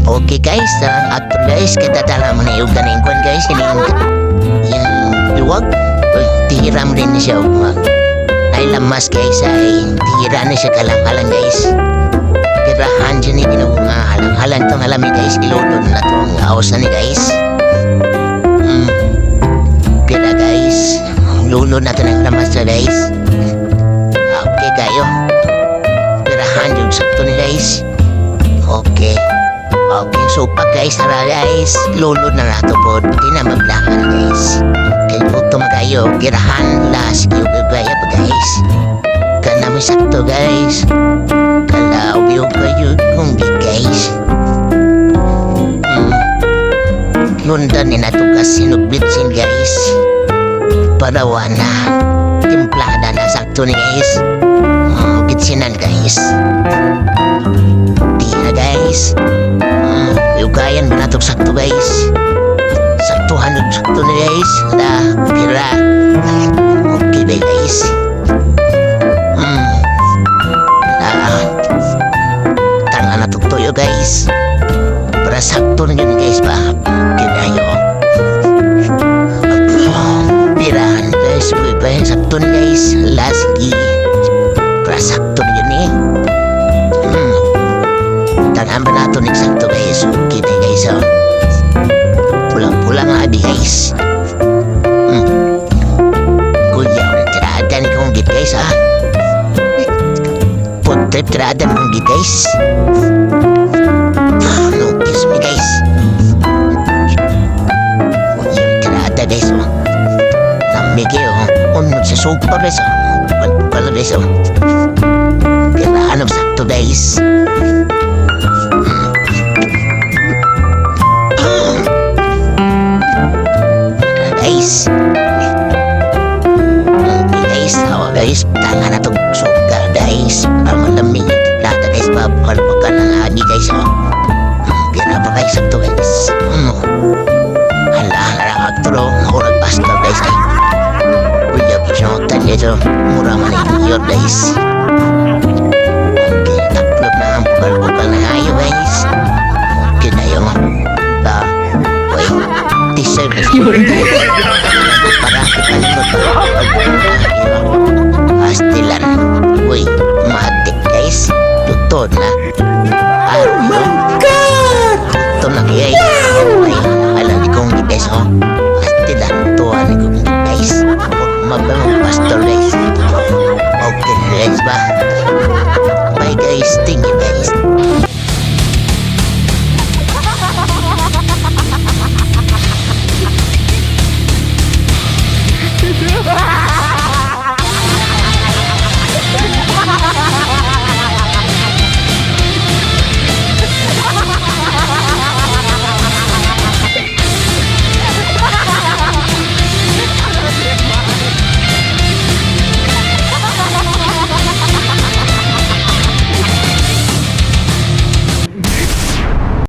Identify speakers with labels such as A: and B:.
A: Okay guys, at guys, katatala mo na yung ganang kwan guys, yung luwag, tihiram rin na siya. Ay lamas guys, ay tihira na siya kalang-halang guys. Kirahan dyan yung ginawang halang-halang itong alami guys, ilulod na itong aos na ni guys. Kira guys, lulod na ito ng lamas na guys. Okay kayo, kirahan yung sakto ni guys. Okay. Okay, so pag guys, tara guys, lulod na nato po. Di na maglakan guys. Kaya ito magayo, girahan las, yung gagaya pa guys. Kana may sakto guys. Kala yung kayo kung di guys. Lundan ni nato kasi sinugbitsin guys. Parawa na. Timplada na sakto ni guys. Bitsinan guys. Di na guys. Yugayan mo natok sakto guys. Saktuhan yung sakto na guys. Na pira. Okay ba guys. Tanga na tuktoyo guys. Para sakto na yun guys ba. Kinayo. Pirahan guys. Sakto na guys. Last para sakto na yun eh. Tangan ba nato ni sakto guys. Okay na guys oh. Pulang-pulang nga abi guys. Kuya, tirada ni kong git guys ha. Food trip tirada ni kong git guys. No kiss me guys. Kuya, tirada guys oh. Namige oh. Unod sa sopa guys oh. Pala guys oh. Kailangan ng sakto guys. Guys, guys, tanga na itong sugar guys. Para malamig yung lata guys. Papakalpakan ng agi guys oh. Kaya pa guys ito guys. Hala, nakakaturo. Murag pastor guys eh. Kuya, pisyontan dito. Mura man yung guys. Okay, taklop na ang pukal-pukal na ayo guys.